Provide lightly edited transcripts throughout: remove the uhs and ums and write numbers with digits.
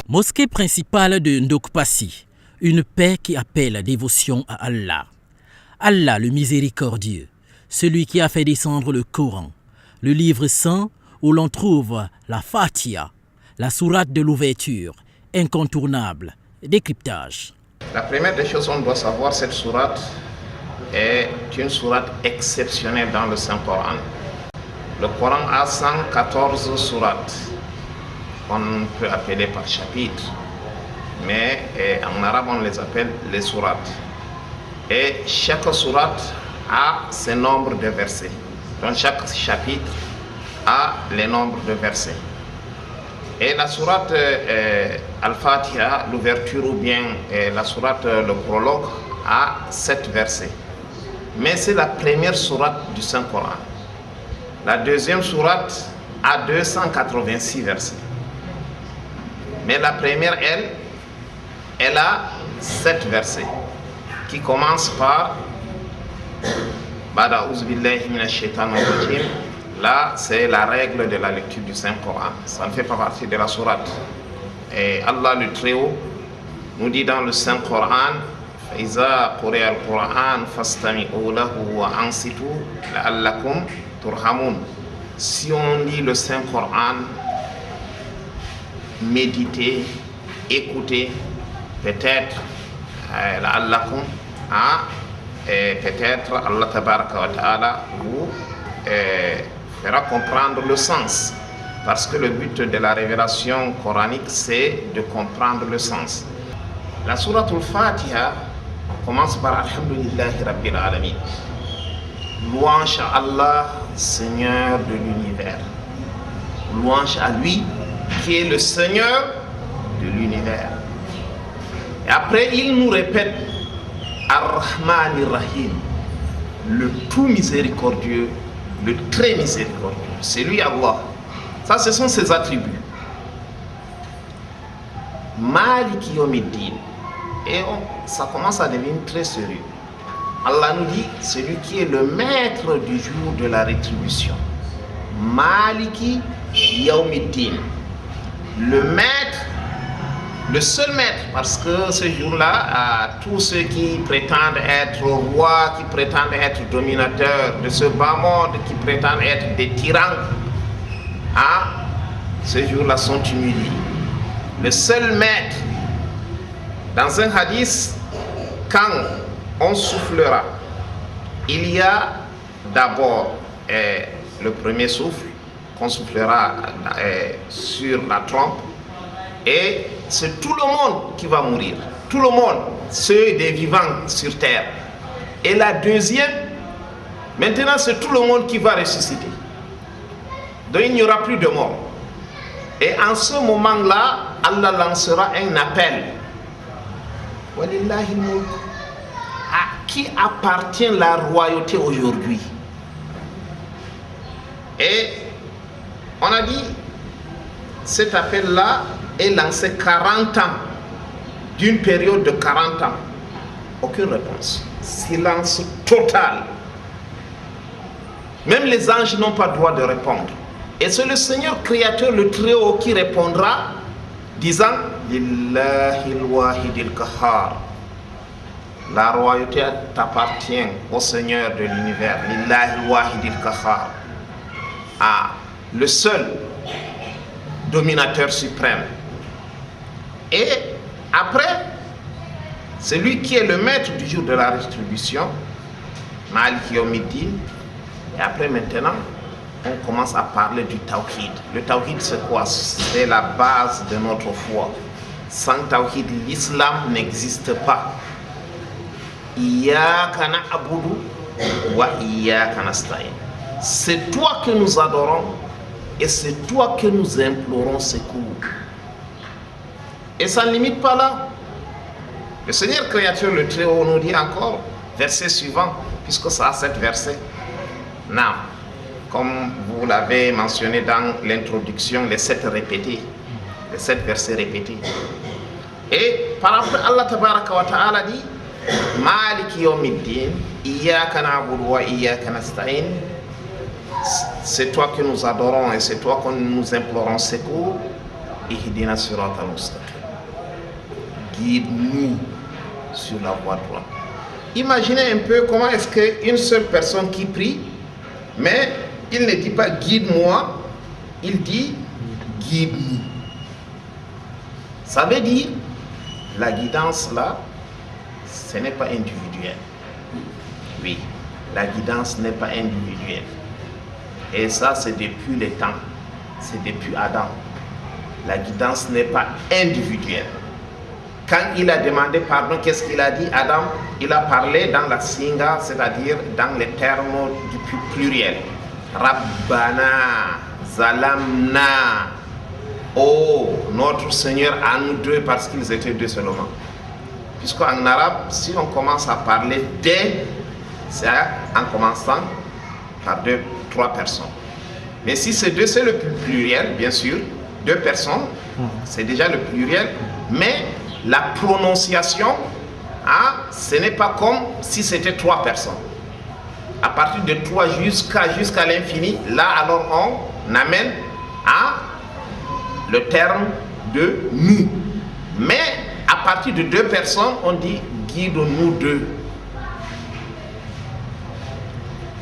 Mosquée principale de Ndokpassi, une paix qui appelle dévotion à Allah. Allah le miséricordieux, celui qui a fait descendre le Coran, le livre saint où l'on trouve la Fatiha, la sourate de l'ouverture, incontournable, décryptage. La première des choses qu'on doit savoir, cette sourate est une sourate exceptionnelle dans le Saint-Coran. Le Coran a 114 sourates qu'on peut appeler par chapitre, mais en arabe on les appelle les sourates. Et chaque sourate a ses nombres de versets. Donc chaque chapitre a les nombres de versets. Et la sourate Al-Fatiha, l'ouverture ou bien la sourate, le prologue, a 7 versets. Mais c'est la première sourate du Saint-Coran. La deuxième sourate a 286 versets. Mais la première, elle a 7 versets qui commencent par Bada Ouzbillahi minash shaitanir rajim. Là, c'est la règle de la lecture du Saint-Coran. Ça ne fait pas partie de la sourate. Et Allah le Très-Haut nous dit dans le Saint-Coran Iza quri'a al-Qur'an fastami'u lahu wa ansitu la'allakum turhamun. Si on lit le Saint-Coran, méditez, écoutez, peut-être la'allakum, peut-être Allah tabaraka wa ta'ala vous fera comprendre le sens, parce que le but de la révélation coranique c'est de comprendre le sens. La sourate Al-Fatiha commence par Alhamdulillahi Rabbil Alamin. Louange à Allah, Seigneur de l'univers. Louange à lui qui est le Seigneur de l'univers. Et après il nous répète Ar-Rahman Ar-Rahim, le tout miséricordieux, le très miséricordieux. C'est lui Allah. Ça, ce sont ses attributs. Maliki Yawmiddin. Et ça commence à devenir très sérieux. Allah nous dit, celui qui est le maître du jour de la rétribution. Maliki Yawmiddin. Le maître, le seul maître, parce que ce jour-là, tous ceux qui prétendent être rois, qui prétendent être dominateurs de ce bas monde, qui prétendent être des tyrans, ce jour-là sont humiliés. Le seul maître, dans un hadith, quand on soufflera, il y a d'abord le premier souffle qu'on soufflera sur la trompe, et c'est tout le monde qui va mourir, tout le monde, ceux des vivants sur terre. Et la deuxième, maintenant c'est tout le monde qui va ressusciter. Donc il n'y aura plus de mort. Et en ce moment-là, Allah lancera un appel. Walillahi mulk. À qui appartient la royauté aujourd'hui? Et on a dit, cet appel-là est lancé 40 ans, d'une période de 40 ans. Aucune réponse. Silence total. Même les anges n'ont pas le droit de répondre. Et c'est le Seigneur créateur, le Très-Haut, qui répondra, disant Lillahi al-Wahid al-Qahhar. La royauté t'appartient au Seigneur de l'univers. Lillahi al-Wahid al-Qahhar. Le seul dominateur suprême. Et après, c'est lui qui est le maître du jour de la rétribution, Maliki Yawmiddin. Et après maintenant, on commence à parler du Tawhid. Le Tawhid c'est quoi? C'est la base de notre foi. Sans Tawhid, l'islam n'existe pas. Iyyaka na'budu wa iyyaka nasta'in. C'est toi que nous adorons et c'est toi que nous implorons secours. Et ça ne limite pas là. Le Seigneur créateur, le Très-Haut, nous dit encore, verset suivant, puisque ça a 7 versets. Now, comme vous l'avez mentionné dans l'introduction, les 7 répétés, les 7 versets répétés. Et par après, Allah tabaraka wa ta'ala dit Maliki Yawmiddin, Iyyaka na'budu wa iyyaka nasta'in. C'est toi que nous adorons et c'est toi que nous implorons secours. Ihdina siratal mustaqim. guide-nous sur la voie droite. Imaginez un peu comment est-ce qu'une seule personne qui prie, mais il ne dit pas guide-moi, il dit guide-nous. Ça veut dire, la guidance là, ce n'est pas individuel. Oui, la guidance n'est pas individuelle. Et ça, c'est depuis les temps, c'est depuis Adam. La guidance n'est pas individuelle. Quand il a demandé pardon, qu'est-ce qu'il a dit, Adam? Il a parlé dans la singa, c'est-à-dire dans les termes du pluriel. Rabbana, Zalamna. Oh, notre Seigneur à nous deux, parce qu'ils étaient deux seulement. Puisqu'en arabe, si on commence à parler des, c'est en commençant par deux, trois personnes. Mais si c'est deux, c'est le pluriel, bien sûr. Deux personnes, c'est déjà le pluriel. Mais la prononciation, ce n'est pas comme si c'était trois personnes. À partir de trois jusqu'à l'infini, là alors on amène à le terme de nous. Mais à partir de deux personnes, on dit guide-nous deux.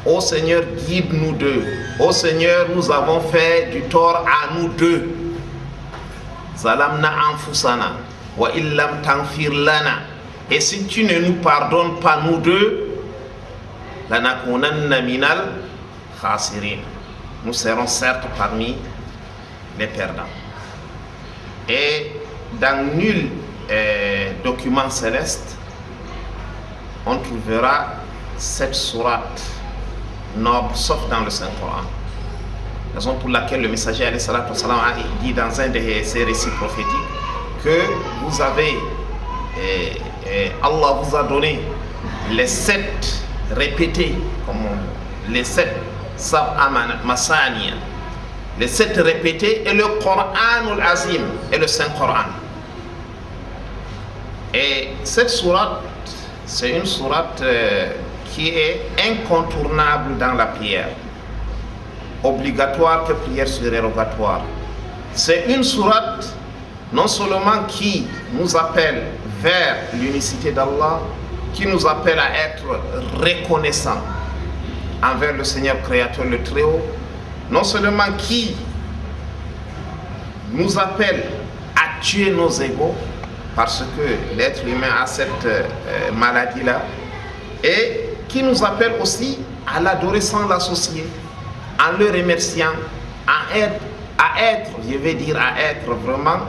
Ô Seigneur, guide-nous deux. Ô Seigneur, nous avons fait du tort à nous deux. Zalamna anfusana wa illam tanfir lana. Et si tu ne nous pardonnes pas nous deux, lanakunanna minal khasirin. Nous serons certes parmi les perdants. Et dans nul document céleste, on trouvera cette sourate noble, sauf dans le Saint-Coran. Raison pour laquelle le messager alayhi salatu wassalam a dit dans un de ses récits prophétiques que vous avez, Allah vous a donné les 7 répétés, comme les 7 masaniya, les 7 répétés, et le Coran al-Azim et le Saint-Coran. Et cette sourate, c'est une sourate qui est incontournable dans la prière. Obligatoire que prière surérogatoire. C'est une sourate non seulement qui nous appelle vers l'unicité d'Allah, qui nous appelle à être reconnaissants envers le Seigneur créateur, le Très-Haut, non seulement qui nous appelle à tuer nos égos, parce que l'être humain a cette maladie-là, et qui nous appelle aussi à l'adorer sans l'associer, en le remerciant, à être, je vais dire, à être vraiment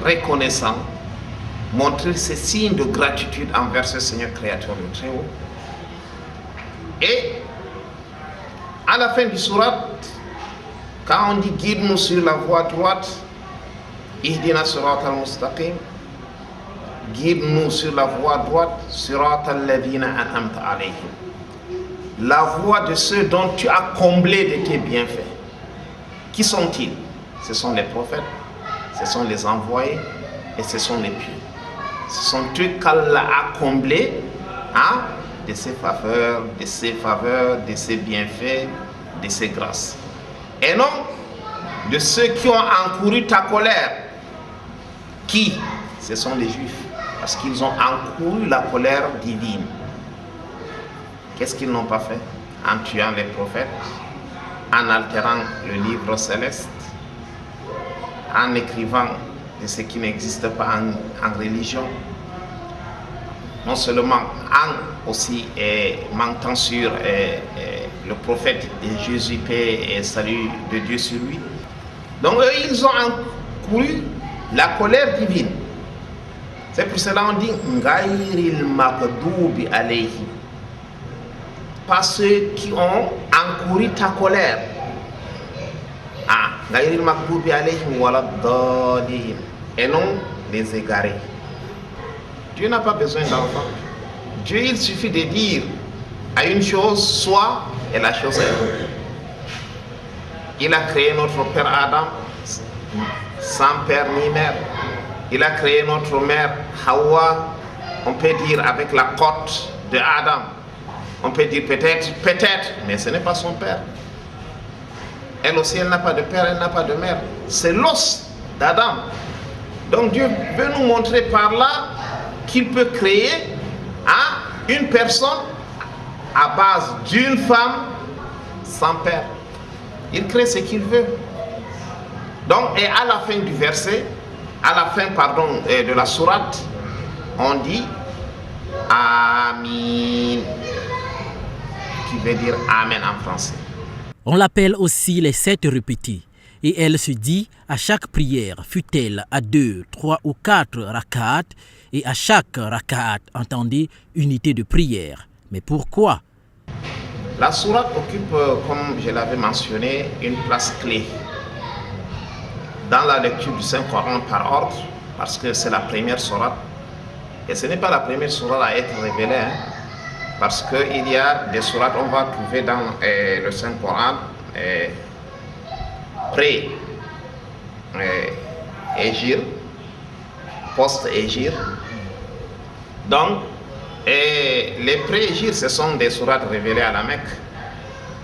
reconnaissant, montrer ces signes de gratitude envers ce Seigneur créateur le Très-Haut. Et à la fin du surat, quand on dit guide-nous sur la voie droite, Ihdina surat al-Mustaqim, guide-nous sur la voie droite, surat al-Ladina an'amta alayhim. La voie de ceux dont tu as comblé de tes bienfaits. Qui sont-ils? Ce sont les prophètes, ce sont les envoyés et ce sont les pieux. Ce sont eux qu'Allah a comblés de ses faveurs, de ses bienfaits, de ses grâces. Et non de ceux qui ont encouru ta colère. Qui? Ce sont les Juifs, parce qu'ils ont encouru la colère divine. Qu'est-ce qu'ils n'ont pas fait? En tuant les prophètes, en altérant le livre céleste, en écrivant de ce qui n'existe pas en religion, non seulement en aussi mentant sur le prophète de Jésus, paix et salut de Dieu sur lui. Donc eux, ils ont encouru la colère divine. C'est pour cela qu'on dit Ngayril Makdoubi alayhi. Pas ceux qui ont encouru ta colère. Ngayril Makdoubi alayhim waladdallin. Et non les égarés. Dieu n'a pas besoin d'enfants. Dieu, il suffit de dire à une chose soit, et la chose est. Il a créé notre père Adam sans père ni mère. Il a créé notre mère Hawa, on peut dire avec la côte de Adam. On peut dire peut-être, mais ce n'est pas son père. Elle aussi, elle n'a pas de père, elle n'a pas de mère. C'est l'os d'Adam. Donc Dieu veut nous montrer par là qu'il peut créer une personne à base d'une femme sans père. Il crée ce qu'il veut. Donc, et à la fin du verset, de la sourate, on dit Amin, qui veut dire Amen en français. On l'appelle aussi les 7 répétés. Et elle se dit à chaque prière, fût-elle à 2, 3 ou 4 rak'at, et à chaque rak'at, entendez, unité de prière. Mais pourquoi? La sourate occupe, comme je l'avais mentionné, une place clé dans la lecture du Saint-Coran par ordre, parce que c'est la première sourate. Et ce n'est pas la première sourate à être révélée, parce qu'il y a des sourates, on va trouver dans le Saint-Coran, pré-Hégire, post-Hégire. Donc, les pré-Hégire, ce sont des sourates révélées à la Mecque.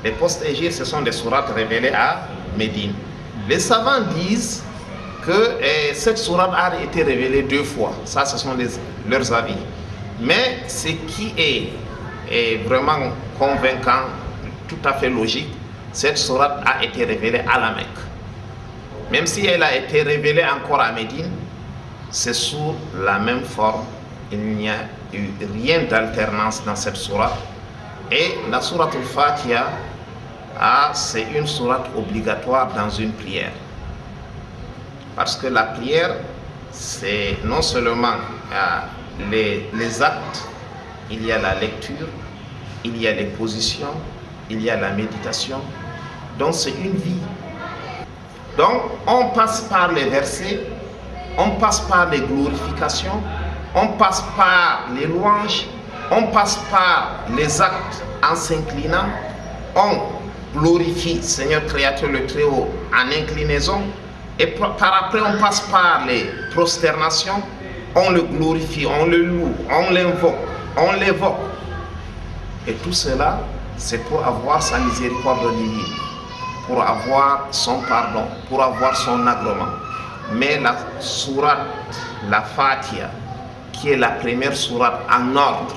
Les post-Hégire, ce sont des sourates révélées à Médine. Les savants disent que cette sourate a été révélée 2 fois. Ça, ce sont leurs avis. Mais ce qui est vraiment convaincant, tout à fait logique, cette sourate a été révélée à la Mecque. Même si elle a été révélée encore à Médine, c'est sous la même forme. Il n'y a eu rien d'alternance dans cette sourate. Et la sourate al-Fatiha, c'est une sourate obligatoire dans une prière. Parce que la prière, c'est non seulement les actes, il y a la lecture, il y a les positions, il y a la méditation. Donc c'est une vie. Donc on passe par les versets, on passe par les glorifications, on passe par les louanges, on passe par les actes en s'inclinant, on glorifie Seigneur Créateur le Très-Haut en inclinaison, et par après on passe par les prosternations, on le glorifie, on le loue, on l'invoque, on l'évoque. Et tout cela, c'est pour avoir sa miséricorde divine, pour avoir son pardon, pour avoir son agrément. Mais la sourate, la Fatiha, qui est la première sourate en ordre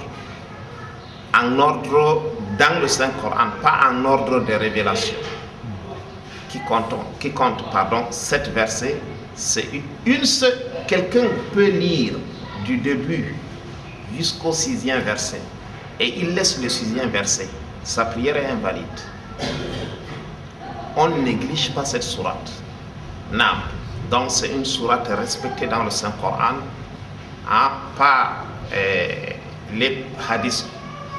dans le Saint-Coran, pas en ordre de révélation, qui compte 7 versets, c'est une seule. Quelqu'un peut lire du début jusqu'au 6e verset et il laisse le 6e verset, sa prière est invalide. On ne néglige pas cette sourate. Non. Donc c'est une sourate respectée dans le Saint-Coran, par les hadiths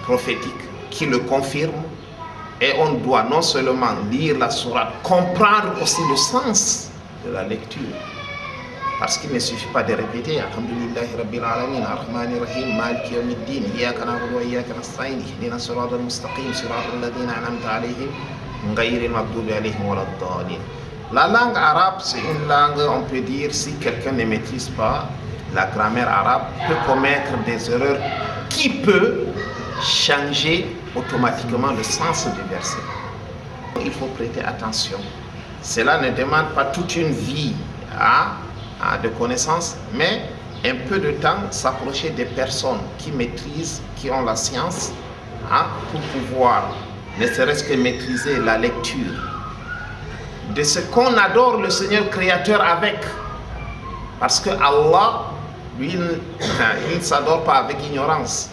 prophétiques qui le confirment. Et on doit non seulement lire la sourate, comprendre aussi le sens de la lecture. Parce qu'il ne suffit pas de répéter Alhamdulillahi Rabbil Alamin, Ar-Rahmanir Rahim, Maliki Yawmiddin, Iyyaka na'budu wa iyyaka nasta'in, Ihdinas siratal mustaqim, siratal ladzina an'amta alayhim, ghayril maghdubi alayhim waladdallin. La langue arabe, c'est une langue, on peut dire, si quelqu'un ne maîtrise pas la grammaire arabe, peut commettre des erreurs qui peuvent changer automatiquement le sens du verset. Il faut prêter attention. Cela ne demande pas toute une vie de connaissances, mais un peu de temps, s'approcher des personnes qui maîtrisent, qui ont la science, pour pouvoir ne serait-ce que maîtriser la lecture de ce qu'on adore le Seigneur Créateur avec. Parce que Allah, lui, il ne s'adore pas avec ignorance.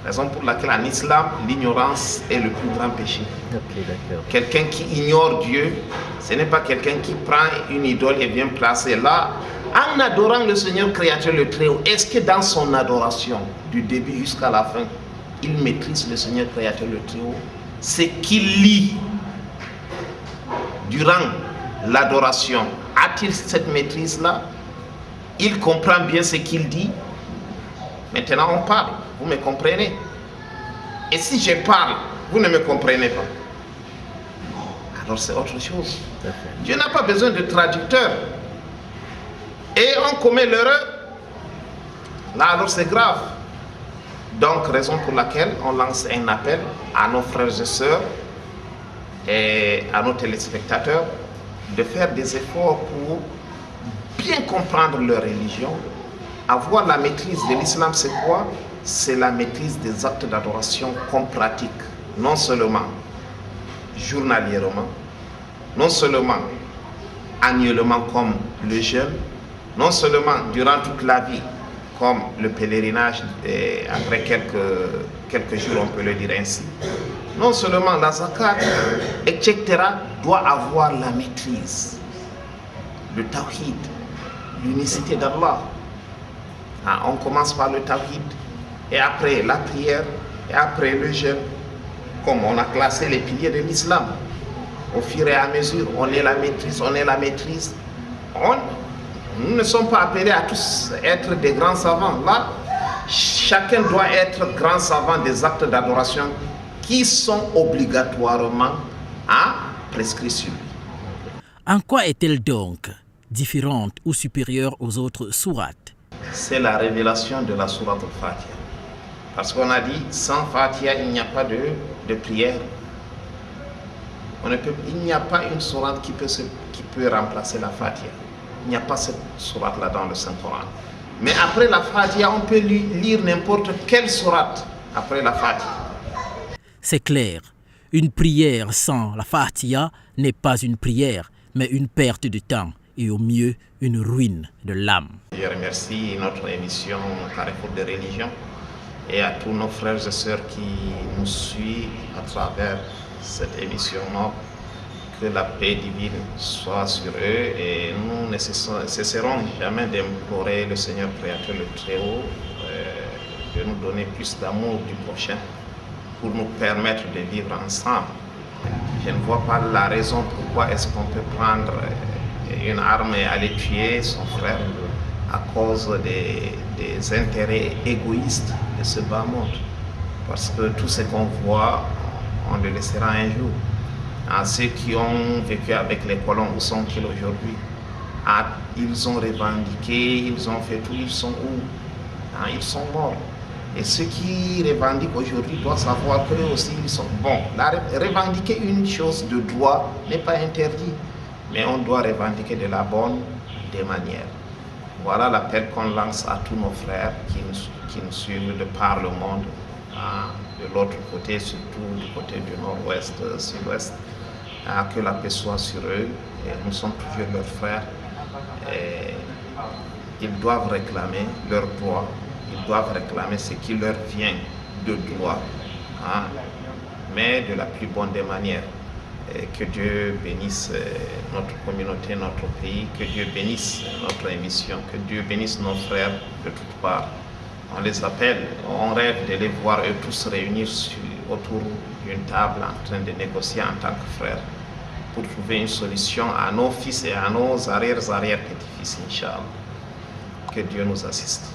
Raison pour laquelle en islam, l'ignorance est le plus grand péché. Okay, d'accord. Quelqu'un qui ignore Dieu, ce n'est pas quelqu'un qui prend une idole et vient placer là. En adorant le Seigneur Créateur le Très-Haut, est-ce que dans son adoration, du début jusqu'à la fin, il maîtrise le Seigneur Créateur le Très-Haut? C'est qu'il lit durant l'adoration. A-t-il cette maîtrise-là? Il comprend bien ce qu'il dit. Maintenant on parle, vous me comprenez? Et si je parle, vous ne me comprenez pas, alors c'est autre chose. Dieu n'a pas besoin de traducteur. Et on commet l'erreur, là alors c'est grave. Donc raison pour laquelle on lance un appel à nos frères et sœurs et à nos téléspectateurs de faire des efforts pour bien comprendre leur religion, avoir la maîtrise de l'islam, c'est quoi? C'est la maîtrise des actes d'adoration qu'on pratique, non seulement journalièrement, non seulement annuellement comme le jeûne, non seulement durant toute la vie comme le pèlerinage, et après quelques jours on peut le dire ainsi, non seulement la zakat, etc., doit avoir la maîtrise, le tawhid, l'unicité d'Allah. On commence par le tawhid, et après la prière, et après le jeûne, comme on a classé les piliers de l'islam. Au fur et à mesure, on est la maîtrise. Nous ne sommes pas appelés à tous être des grands savants. Là, chacun doit être grand savant des actes d'adoration qui sont obligatoirement prescrits sur lui. En quoi est-elle donc différente ou supérieure aux autres sourates? C'est la révélation de la sourate al-Fatiha. Parce qu'on a dit, sans Fatiha, il n'y a pas de prière. Il n'y a pas une sourate qui peut remplacer la Fatiha. Il n'y a pas cette sourate-là dans le Saint-Coran. Mais après la Fatiha, on peut lire n'importe quelle sourate après la Fatiha. C'est clair, une prière sans la Fatiha n'est pas une prière, mais une perte de temps et au mieux une ruine de l'âme. Je remercie notre émission Carrefour de religion et à tous nos frères et sœurs qui nous suivent à travers cette émission. Que la paix divine soit sur eux et nous ne cesserons jamais d'implorer le Seigneur Créateur, le Très-Haut, de nous donner plus d'amour du prochain pour nous permettre de vivre ensemble. Je ne vois pas la raison pourquoi est-ce qu'on peut prendre une arme et aller tuer son frère à cause des intérêts égoïstes de ce bas monde. Parce que tout ce qu'on voit, on le laissera un jour. Ceux qui ont vécu avec les colons, où sont-ils aujourd'hui? Ils ont revendiqué, ils ont fait tout, ils sont où? Ils sont morts. Et ceux qui revendiquent aujourd'hui doivent savoir qu'eux aussi ils sont bons. Revendiquer une chose de droit n'est pas interdit, mais on doit revendiquer de la bonne des manières. Voilà l'appel qu'on lance à tous nos frères qui nous suivent de par le monde, de l'autre côté, surtout du côté du nord-ouest, sud-ouest. Que la paix soit sur eux, et nous sommes toujours leurs frères. Et ils doivent réclamer leurs droits, ils doivent réclamer ce qui leur vient de droit, mais de la plus bonne des manières. Et que Dieu bénisse notre communauté, notre pays, que Dieu bénisse notre émission, que Dieu bénisse nos frères de toutes parts. On les appelle, on rêve de les voir eux tous réunis autour d'une table en train de négocier en tant que frères pour trouver une solution à nos fils et à nos arrière-petits-fils, Inch'Allah. Que Dieu nous assiste.